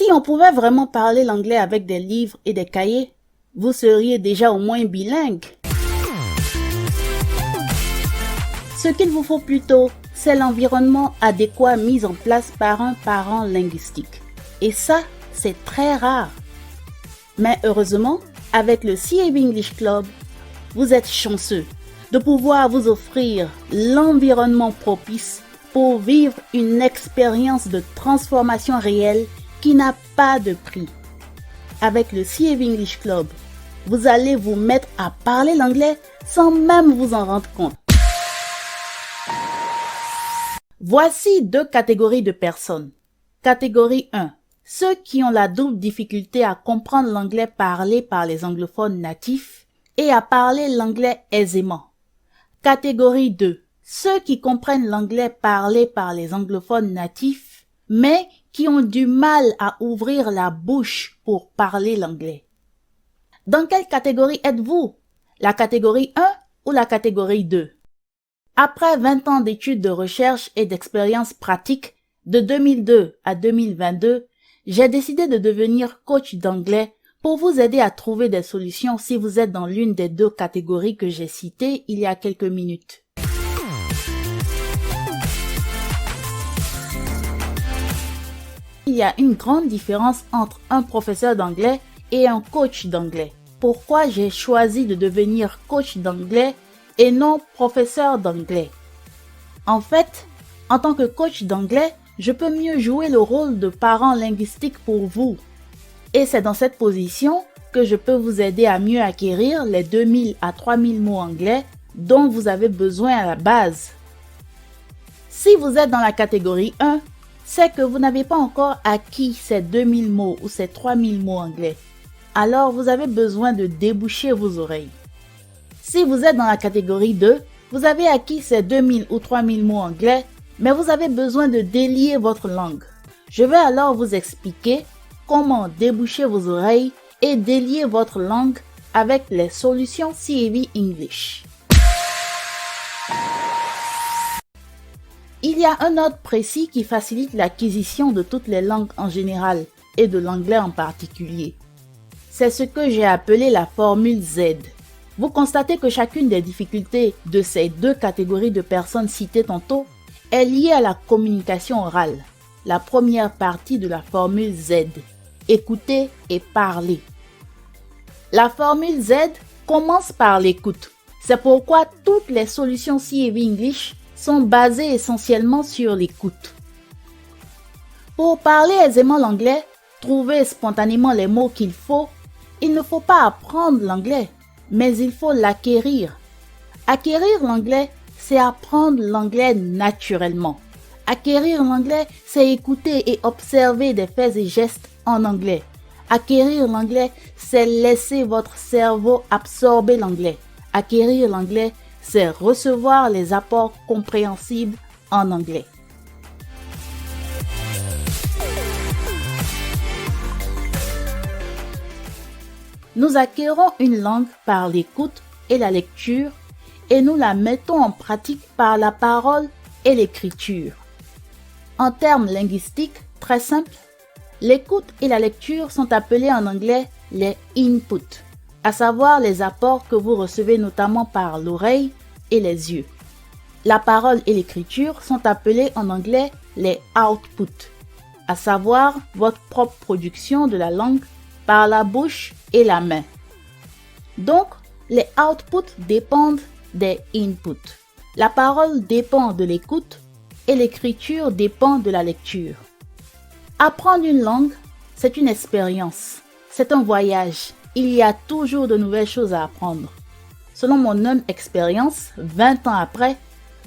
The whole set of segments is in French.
Si on pouvait vraiment parler l'anglais avec des livres et des cahiers, vous seriez déjà au moins bilingue. Ce qu'il vous faut plutôt, c'est l'environnement adéquat mis en place par un parent linguistique. Et ça, c'est très rare. Mais heureusement, avec le CAV English Club, vous êtes chanceux de pouvoir vous offrir l'environnement propice pour vivre une expérience de transformation réelle qui n'a pas de prix. Avec le CAV English Club, vous allez vous mettre à parler l'anglais sans même vous en rendre compte. Voici 2 catégories de personnes. Catégorie 1. Ceux qui ont la double difficulté à comprendre l'anglais parlé par les anglophones natifs et à parler l'anglais aisément. Catégorie 2. Ceux qui comprennent l'anglais parlé par les anglophones natifs, mais qui ont du mal à ouvrir la bouche pour parler l'anglais. Dans quelle catégorie êtes-vous? La catégorie 1 ou la catégorie 2? Après 20 ans d'études de recherche et d'expériences pratiques, de 2002 à 2022, j'ai décidé de devenir coach d'anglais pour vous aider à trouver des solutions si vous êtes dans l'une des 2 catégories que j'ai citées il y a quelques minutes. Il y a une grande différence entre un professeur d'anglais et un coach d'anglais. Pourquoi j'ai choisi de devenir coach d'anglais et non professeur d'anglais? En fait, en tant que coach d'anglais, je peux mieux jouer le rôle de parent linguistique pour vous. Et c'est dans cette position que je peux vous aider à mieux acquérir les 2000 à 3000 mots anglais dont vous avez besoin à la base. Si vous êtes dans la catégorie 1, c'est que vous n'avez pas encore acquis ces 2000 mots ou ces 3000 mots anglais. Alors vous avez besoin de déboucher vos oreilles. Si vous êtes dans la catégorie 2, vous avez acquis ces 2000 ou 3000 mots anglais, mais vous avez besoin de délier votre langue. Je vais alors vous expliquer comment déboucher vos oreilles et délier votre langue avec les solutions CAV English. Il y a un ordre précis qui facilite l'acquisition de toutes les langues en général et de l'anglais en particulier. C'est ce que j'ai appelé la formule Z. Vous constatez que chacune des difficultés de ces 2 catégories de personnes citées tantôt est liée à la communication orale, la première partie de la formule Z, écouter et parler. La formule Z commence par l'écoute. C'est pourquoi toutes les solutions CAV English sont basées essentiellement sur l'écoute. Pour parler aisément l'anglais, trouver spontanément les mots qu'il faut, il ne faut pas apprendre l'anglais, mais il faut l'acquérir. Acquérir l'anglais, c'est apprendre l'anglais naturellement. Acquérir l'anglais, c'est écouter et observer des faits et gestes en anglais. Acquérir l'anglais, c'est laisser votre cerveau absorber l'anglais. Acquérir l'anglais, c'est recevoir les apports compréhensibles en anglais. Nous acquérons une langue par l'écoute et la lecture et nous la mettons en pratique par la parole et l'écriture. En termes linguistiques, très simples, l'écoute et la lecture sont appelés en anglais les inputs, à savoir les apports que vous recevez notamment par l'oreille et les yeux. La parole et l'écriture sont appelés en anglais les outputs, à savoir votre propre production de la langue par la bouche et la main. Donc, les outputs dépendent des inputs. La parole dépend de l'écoute et l'écriture dépend de la lecture. Apprendre une langue, c'est une expérience, c'est un voyage. Il y a toujours de nouvelles choses à apprendre. Selon mon humble expérience, 20 ans après,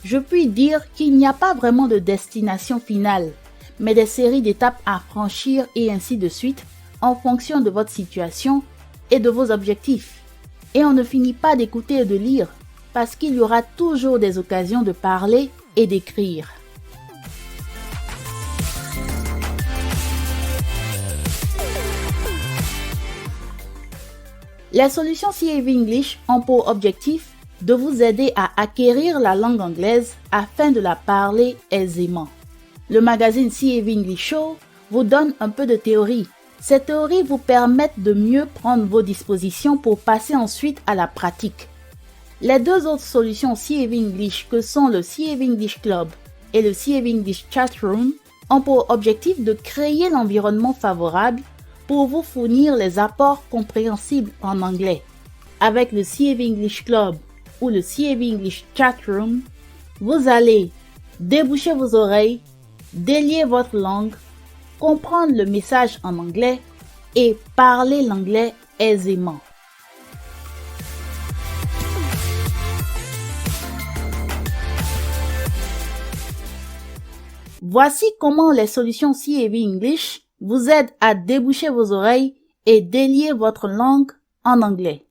je puis dire qu'il n'y a pas vraiment de destination finale, mais des séries d'étapes à franchir et ainsi de suite en fonction de votre situation et de vos objectifs. Et on ne finit pas d'écouter et de lire parce qu'il y aura toujours des occasions de parler et d'écrire. Les solutions CAV English ont pour objectif de vous aider à acquérir la langue anglaise afin de la parler aisément. Le magazine CAV English Show vous donne un peu de théorie. Ces théories vous permettent de mieux prendre vos dispositions pour passer ensuite à la pratique. Les deux autres solutions CAV English que sont le CAV English Club et le CAV English Chatroom ont pour objectif de créer l'environnement favorable pour vous fournir les apports compréhensibles en anglais. Avec le CAV English Club ou le CAV English Chatroom, vous allez déboucher vos oreilles, délier votre langue, comprendre le message en anglais et parler l'anglais aisément. Voici comment les solutions CAV English vous aident à déboucher vos oreilles et délier votre langue en anglais.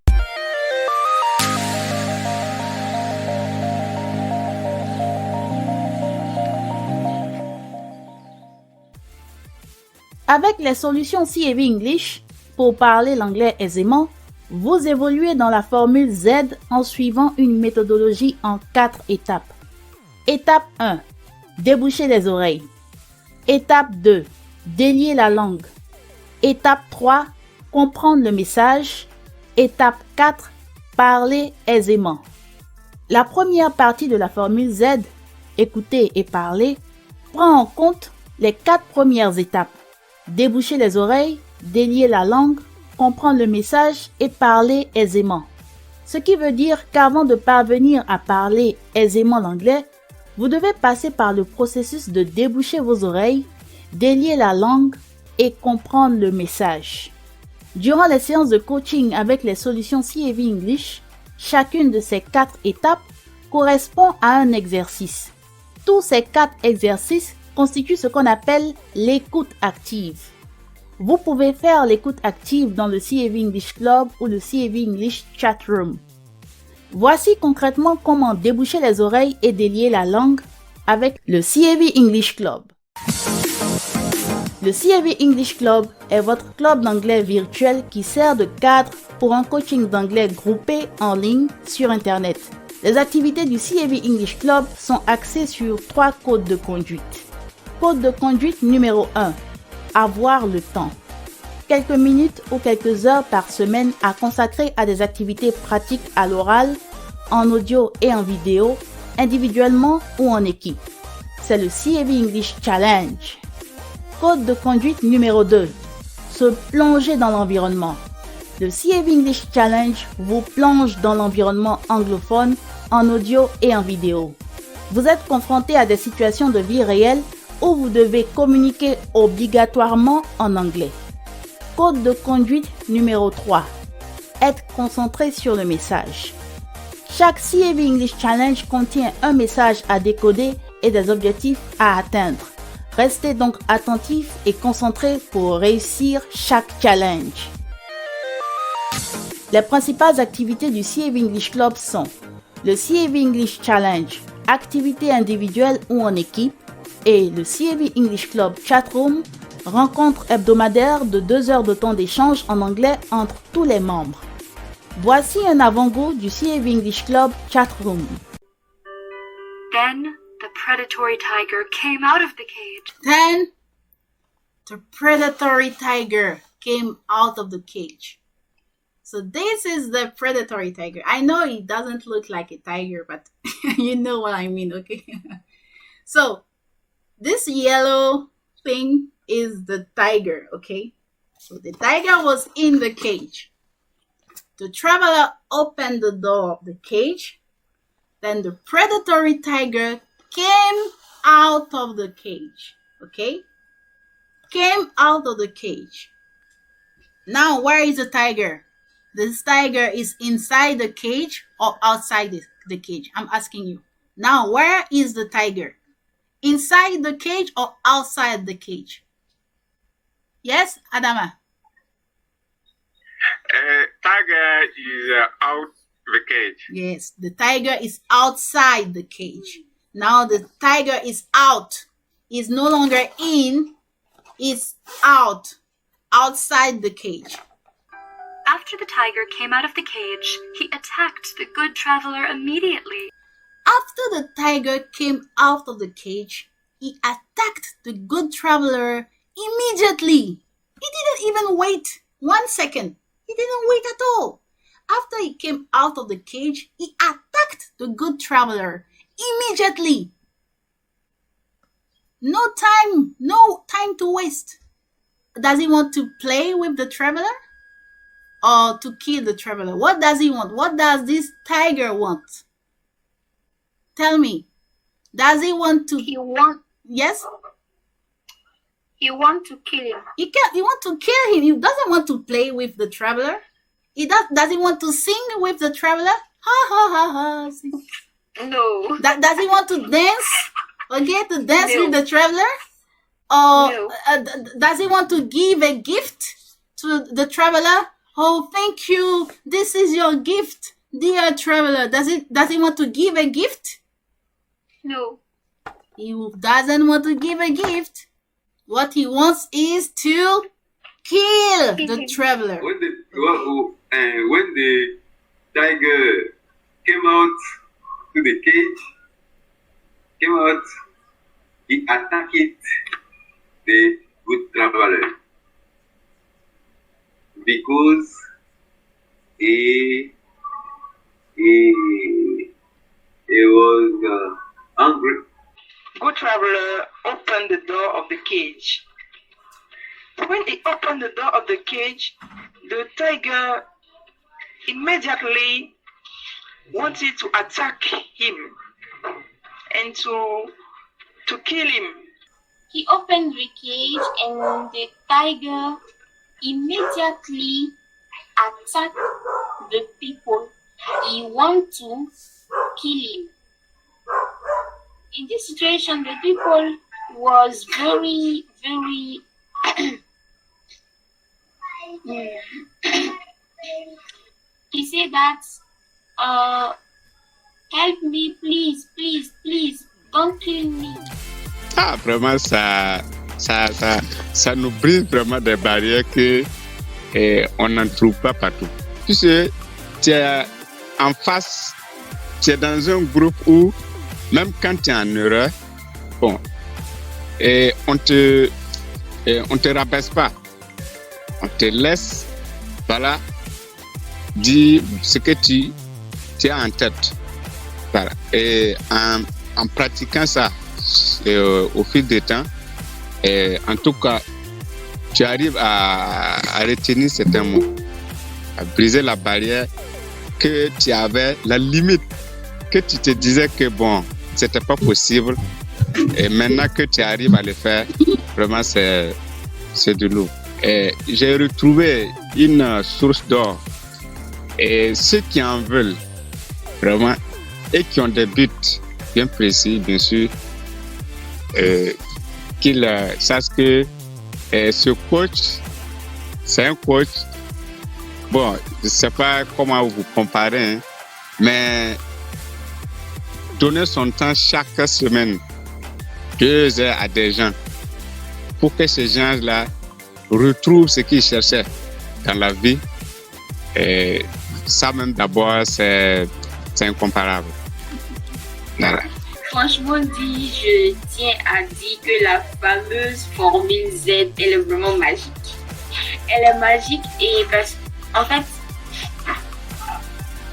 Avec les solutions CAV English, pour parler l'anglais aisément, vous évoluez dans la formule Z en suivant une méthodologie en 4 étapes. Étape 1. Déboucher les oreilles. Étape 2. Délier la langue. Étape 3. Comprendre le message. Étape 4. Parler aisément. La première partie de la formule Z, écouter et parler, prend en compte les 4 premières étapes. Déboucher les oreilles, délier la langue, comprendre le message et parler aisément. Ce qui veut dire qu'avant de parvenir à parler aisément l'anglais, vous devez passer par le processus de déboucher vos oreilles, délier la langue et comprendre le message. Durant les séances de coaching avec les solutions CAV English, chacune de ces 4 étapes correspond à un exercice. Tous ces 4 exercices constituent ce qu'on appelle l'écoute active. Vous pouvez faire l'écoute active dans le CAV English Club ou le CAV English Chatroom. Voici concrètement comment déboucher les oreilles et délier la langue avec le CAV English Club. Le CAV English Club est votre club d'anglais virtuel qui sert de cadre pour un coaching d'anglais groupé en ligne sur Internet. Les activités du CAV English Club sont axées sur 3 codes de conduite. Code de conduite numéro 1. Avoir le temps. Quelques minutes ou quelques heures par semaine à consacrer à des activités pratiques à l'oral, en audio et en vidéo, individuellement ou en équipe. C'est le CAV English Challenge. Code de conduite numéro 2. Se plonger dans l'environnement. Le CAV English Challenge vous plonge dans l'environnement anglophone, en audio et en vidéo. Vous êtes confronté à des situations de vie réelle où vous devez communiquer obligatoirement en anglais. Code de conduite numéro 3. Être concentré sur le message. Chaque CAV English Challenge contient un message à décoder et des objectifs à atteindre. Restez donc attentif et concentré pour réussir chaque challenge. Les principales activités du CAV English Club sont le CAV English Challenge, activité individuelle ou en équipe, et le CAV English Club Chatroom, rencontre hebdomadaire de 2 heures de temps d'échange en anglais entre tous les membres. Voici un avant-goût du CAV English Club Chatroom. Then the predatory tiger came out of the cage. Then the predatory tiger came out of the cage. So this is the predatory tiger. I know it doesn't look like a tiger, but you know what I mean, okay? So this yellow thing is the tiger, okay? So the tiger was in the cage. The traveler opened the door of the cage. Then the predatory tiger came out of the cage, okay? Came out of the cage. Now, where is the tiger? This tiger is inside the cage or outside the cage? I'm asking you. Now, where is the tiger? Inside the cage or outside the cage? Yes, Adama? Tiger is out the cage. Yes, the tiger is outside the cage. Now the tiger is out. It's no longer in, it's out. Outside the cage. After the tiger came out of the cage, he attacked the good traveler immediately. After the tiger came out of the cage, he attacked the good traveler Immediately. He didn't even wait 1 second. He didn't wait at all. After he came out of the cage, he attacked the good traveler immediately. No time to waste. Does he want to play with the traveler or to kill the traveler? What does he want? What does this tiger want? Tell me. Does he want to? Yes. He want to kill him. He want to kill him. He doesn't want to play with the traveler. Does he want to sing with the traveler? Ha ha ha ha. Sing. No. Does he want to dance? Okay, to dance No. with the traveler? Or No. Does he want to give a gift to the traveler? Oh, thank you. This is your gift, dear traveler. Does he want to give a gift? No. He doesn't want to give a gift. What he wants is to kill the traveler. When the tiger came out to the cage, he attacked the good traveler because he was hungry. Good traveler opened the door of the cage. When he opened the door of the cage, the tiger immediately wanted to attack him and to kill him. He opened the cage and the tiger immediately attacked the people. He want to kill him. In this situation, the people was very, very he said that help me, please, don't kill me. Ah, vraiment, ça nous brise vraiment des barrières que on n'en trouve pas partout. Tu sais, tu es en face, tu es dans un groupe où, même quand tu es en erreur, bon, et on te rabaisse pas. On te laisse, voilà, dire ce que tu as en tête. Voilà. Et en pratiquant ça au fil du temps, en tout cas, tu arrives à retenir certains mots, à briser la barrière que tu avais, la limite que tu te disais que bon, c'était pas possible. Et maintenant que tu arrives à le faire, vraiment c'est du lourd. Et j'ai retrouvé une source d'or. Et ceux qui en veulent vraiment et qui ont des buts bien précis, bien sûr, qu'ils sachent que ce coach, c'est un coach. Bon, je ne sais pas comment vous comparer, hein, mais donner son temps chaque semaine, 2 heures à des gens, pour que ces gens-là retrouvent ce qu'ils cherchaient dans la vie. Et ça même d'abord, c'est incomparable. Voilà. Franchement dit, je tiens à dire que la fameuse formule Z, elle est vraiment magique. Elle est magique et parce qu'en fait,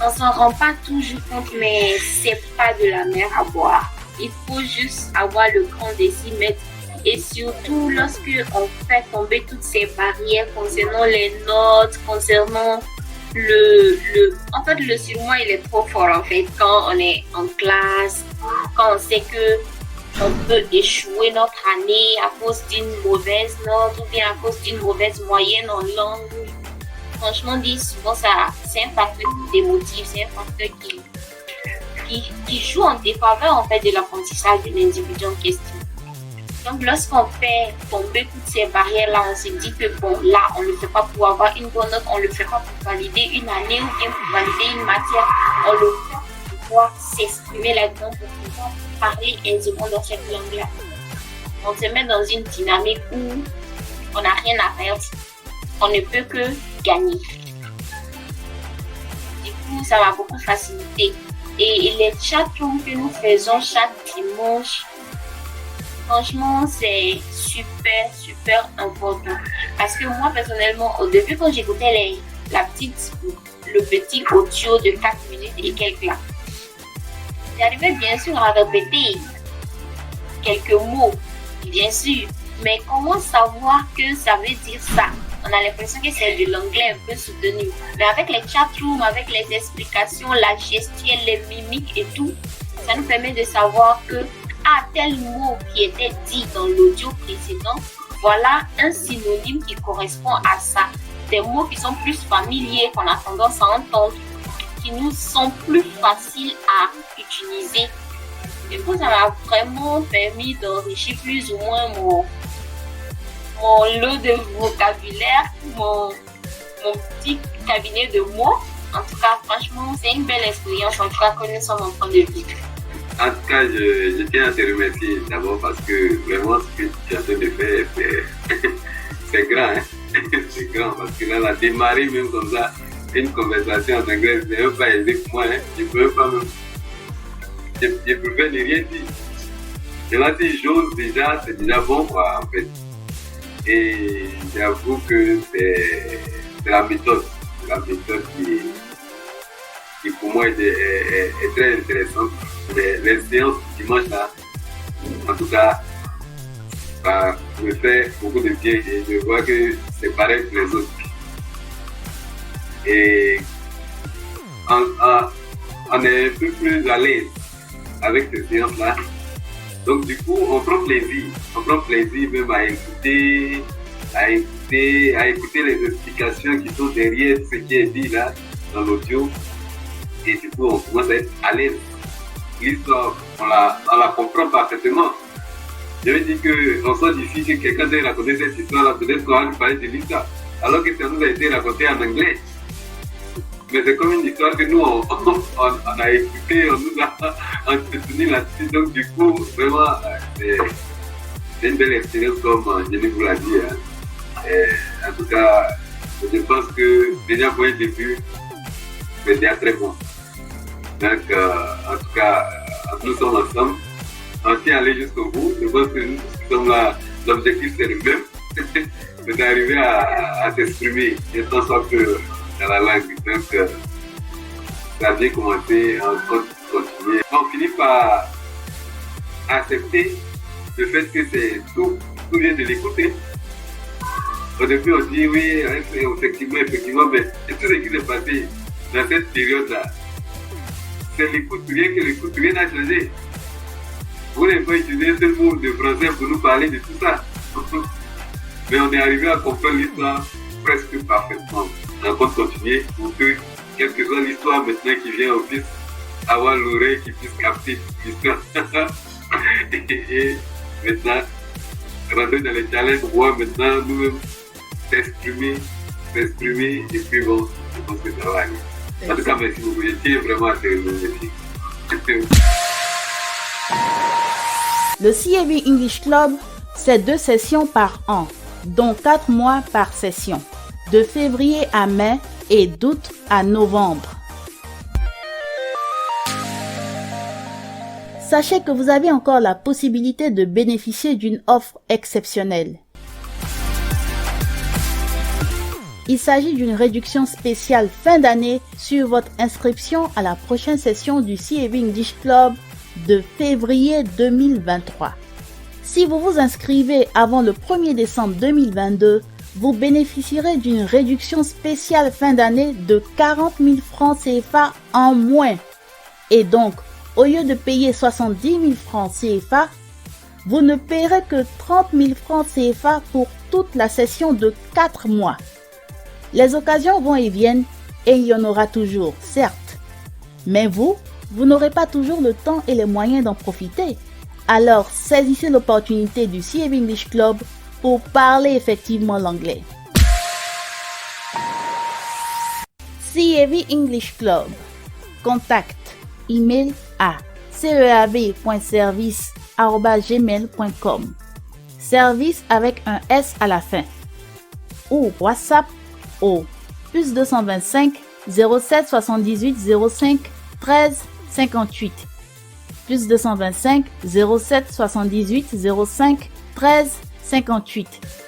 on s'en rend pas toujours compte, mais c'est pas de la mer à boire. Il faut juste avoir le cran de s'y mettre. Et surtout lorsque on fait tomber toutes ces barrières concernant les notes, concernant en fait le surmoi il est trop fort en fait quand on est en classe, quand on sait que on peut échouer notre année à cause d'une mauvaise note ou bien à cause d'une mauvaise moyenne en langue. Franchement dit souvent ça c'est un facteur qui démotive, c'est un facteur qui joue en défaveur en fait de l'apprentissage de l'individu en question. Donc, lorsqu'on fait tomber toutes ces barrières-là, on se dit que bon, là, on ne le fait pas pour avoir une bonne note, on le fait pas pour valider une année ou bien pour valider une matière. On le fait pour pouvoir s'exprimer là-dedans, pour pouvoir parler aisément dans cette langue-là. On se met dans une dynamique où on n'a rien à perdre, on ne peut que gagner. Du coup, ça va beaucoup faciliter. Et les chatrooms que nous faisons chaque dimanche, franchement, c'est super important. Parce que moi, personnellement, au début, quand j'écoutais le petit audio de 4 minutes et quelques là, j'arrivais bien sûr à répéter quelques mots, bien sûr. Mais comment savoir que ça veut dire ça? On a l'impression que c'est de l'anglais un peu soutenu. Mais avec les chatrooms, avec les explications, la gestuelle, les mimiques et tout, ça nous permet de savoir que tel mot qui était dit dans l'audio précédent, voilà un synonyme qui correspond à ça. Des mots qui sont plus familiers, qu'on a tendance à entendre, qui nous sont plus faciles à utiliser. Du coup, ça m'a vraiment permis d'enrichir plus ou moins mon lot de vocabulaire, mon petit cabinet de mots. En tout cas, franchement, c'est une belle expérience, en tout cas, que nous sommes en train de vivre. En tout cas, je tiens à te remercier d'abord parce que vraiment ce que tu as fait de faire, c'est grand. Hein? C'est grand parce que là, démarrer même comme ça, une conversation en anglais, c'est même pas aisé pour moi. Hein? Je ne peux pas même. Je préfère ne rien dire. Et là, si j'ose déjà, c'est déjà bon, quoi, en fait. Et j'avoue que c'est la méthode. La méthode qui pour moi est très intéressante. Les séances du dimanche là, en tout cas, ça me fait beaucoup de bien et je vois que c'est pareil pour les autres. Et on est un peu plus à l'aise avec ces séances là. Donc du coup, on prend plaisir même à écouter les explications qui sont derrière ce qui est dit là dans l'audio. Et du coup, on commence à être à l'aise. L'histoire, on la comprend parfaitement. Je veux dire qu'on sent d'ici que quelqu'un doit raconter cette histoire-là, peut-être qu'on va nous parler de l'histoire, alors que ça nous a été raconté en anglais. Mais c'est comme une histoire que nous, on a écouté, on nous a entretenu là-dessus. Donc du coup, vraiment, c'est une belle expérience comme Jenny vous l'a dit. Hein. En tout cas, je pense que déjà pour un début, c'est déjà très bon. Donc, en tout cas, nous sommes ensemble. On tient à aller jusqu'au bout. Je pense que nous sommes là, l'objectif c'est le même. C'est d'arriver à s'exprimer, et tant soit que dans la langue. Donc, ça a bien commencé, on continue. On finit par accepter le fait que c'est tout vient de l'écouter. Au début, on dit oui, effectivement, mais tout ce qui s'est passé dans cette période-là, c'est l'écoute, rien n'a changé. Vous n'avez pas utilisé ce mot de français pour nous parler de tout ça. Mais on est arrivé à comprendre l'histoire presque parfaitement. On va continuer pour que, quelle que soit l'histoire maintenant qui vient, on puisse avoir l'oreille qui puisse capter l'histoire. Et maintenant, rentrer dans les challenges, voir maintenant nous-mêmes s'exprimer, et puis bon, je pense que ça va aller. En tout cas, merci beaucoup. Je tiens vraiment à te remercier. Le CAB English Club, c'est 2 sessions par an, dont 4 mois par session, de février à mai et d'août à novembre. Sachez que vous avez encore la possibilité de bénéficier d'une offre exceptionnelle. Il s'agit d'une réduction spéciale fin d'année sur votre inscription à la prochaine session du CAB English Club de février 2023. Si vous vous inscrivez avant le 1er décembre 2022, vous bénéficierez d'une réduction spéciale fin d'année de 40 000 francs CFA en moins. Et donc, au lieu de payer 70 000 francs CFA, vous ne paierez que 30 000 francs CFA pour toute la session de 4 mois. Les occasions vont et viennent et il y en aura toujours, certes. Mais vous n'aurez pas toujours le temps et les moyens d'en profiter. Alors, saisissez l'opportunité du CAB English Club pour parler effectivement l'anglais. CAB English Club. Contact, email à ceab.service@gmail.com. Service avec un S à la fin. Ou WhatsApp au +225 07 78 05 13 58. +225 07 78 05 13 58.